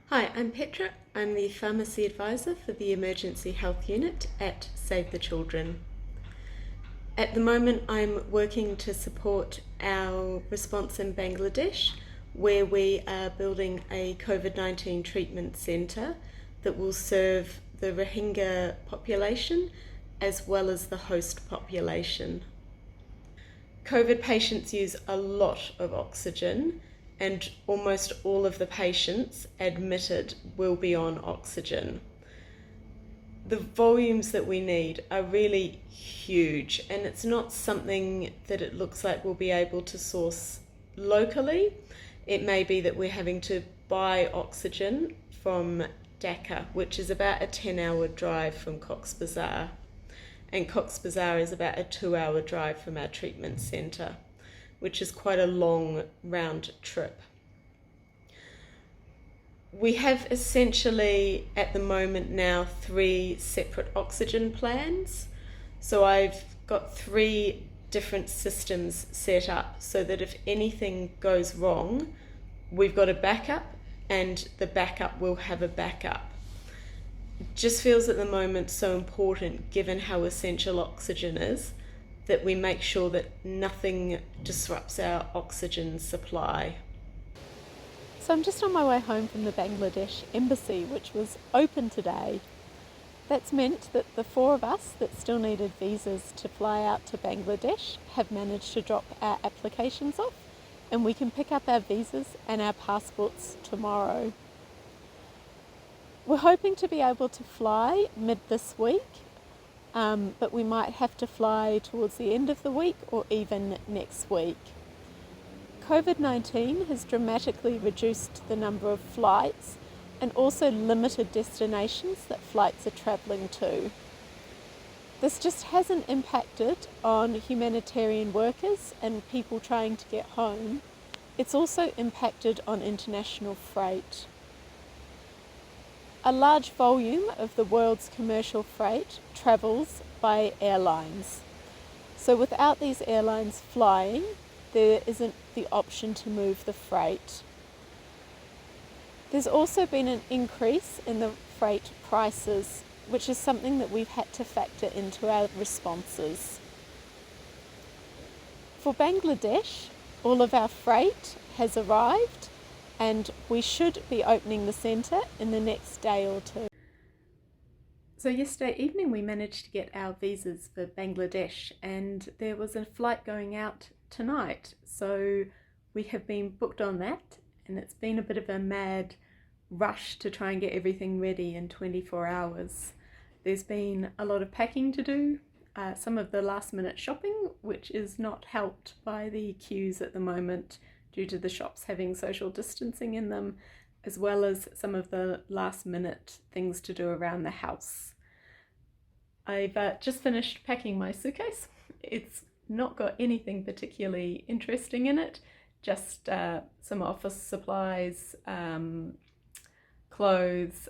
Hi, I'm Petra. I'm the Pharmacy Advisor for the Emergency Health Unit at Save the Children. At the moment, I'm working to support our response in Bangladesh, where we are building a COVID-19 treatment centre that will serve the Rohingya population as well as the host population. COVID patients use a lot of oxygen, and almost all of the patients admitted will be on oxygen. The volumes that we need are really huge, and it's not something that it looks like we'll be able to source locally. It may be that we're having to buy oxygen from Dhaka, which is about a 10-hour drive from Bazar. And Bazar is about a 2-hour drive from our treatment centre, which is quite a long round trip. We have essentially at the moment now 3 separate oxygen plans. So I've got 3 different systems set up so that if anything goes wrong, we've got a backup and the backup will have a backup. It just feels at the moment so important, given how essential oxygen is, that we make sure that nothing disrupts our oxygen supply. So I'm just on my way home from the Bangladesh embassy, which was open today. That's meant that the 4 of us that still needed visas to fly out to Bangladesh have managed to drop our applications off, and we can pick up our visas and our passports tomorrow. We're hoping to be able to fly mid this week, but we might have to fly towards the end of the week or even next week. COVID-19 has dramatically reduced the number of flights and also limited destinations that flights are travelling to. This just hasn't impacted on humanitarian workers and people trying to get home. It's also impacted on international freight. A large volume of the world's commercial freight travels by airlines. So without these airlines flying, there isn't the option to move the freight. There's also been an increase in the freight prices, which is something that we've had to factor into our responses. For Bangladesh, all of our freight has arrived, and we should be opening the centre in the next day or 2. So yesterday evening we managed to get our visas for Bangladesh, and there was a flight going out tonight. So we have been booked on that, and it's been a bit of a mad rush to try and get everything ready in 24 hours. There's been a lot of packing to do, some of the last minute shopping, which is not helped by the queues at the moment due to the shops having social distancing in them, as well as some of the last minute things to do around the house. I've just finished packing my suitcase. It's not got anything particularly interesting in it, just some office supplies, clothes,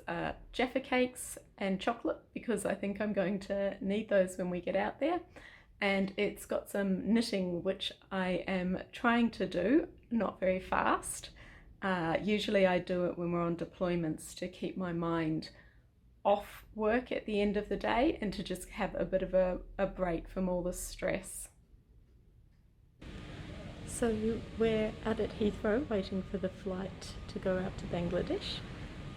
Jaffa cakes and chocolate, because I think I'm going to need those when we get out there. And it's got some knitting, which I am trying to do, not very fast. Usually I do it when we're on deployments to keep my mind off work at the end of the day and to just have a bit of a break from all the stress. So we're out at Heathrow waiting for the flight to go out to Bangladesh.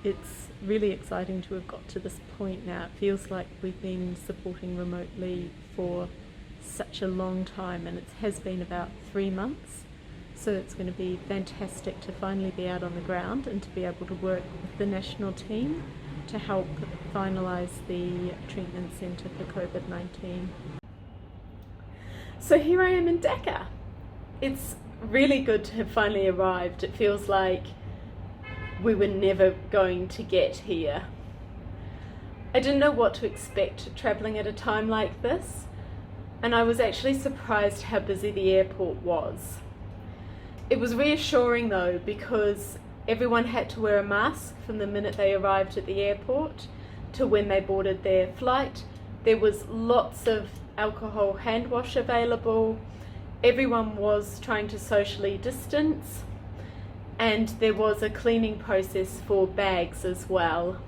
It's really exciting to have got to this point now. It feels like we've been supporting remotely for such a long time, and it has been about 3 months. So it's going to be fantastic to finally be out on the ground and to be able to work with the national team to help finalise the treatment centre for COVID-19. So here I am in Dhaka. It's really good to have finally arrived. It feels like we were never going to get here. I didn't know what to expect travelling at a time like this, and I was actually surprised how busy the airport was. It was reassuring though, because everyone had to wear a mask from the minute they arrived at the airport to when they boarded their flight. There was lots of alcohol hand wash available. Everyone was trying to socially distance. and there was a cleaning process for bags as well.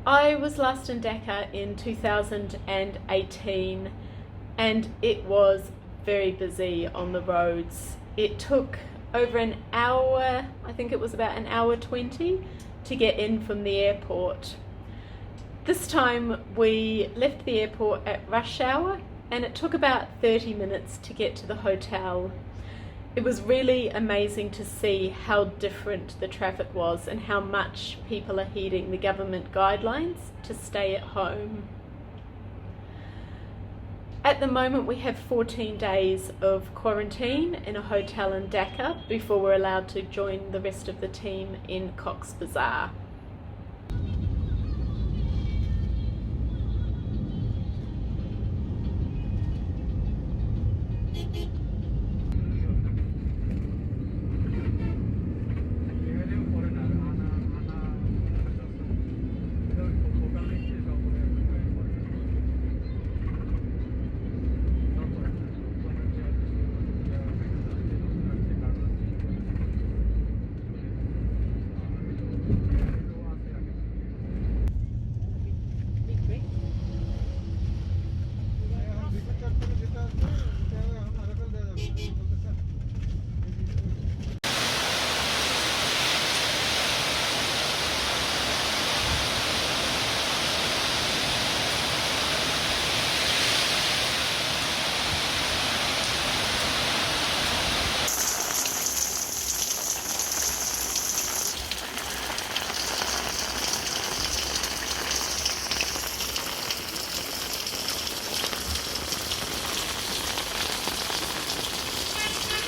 I was last in Dhaka in 2018 and it was very busy on the roads. It took over an hour, I think it was about an hour 20 to get in from the airport. This time we left the airport at rush hour and it took about 30 minutes to get to the hotel. It was really amazing to see how different the traffic was and how much people are heeding the government guidelines to stay at home. At the moment we have 14 days of quarantine in a hotel in Dhaka before we're allowed to join the rest of the team in Bazar.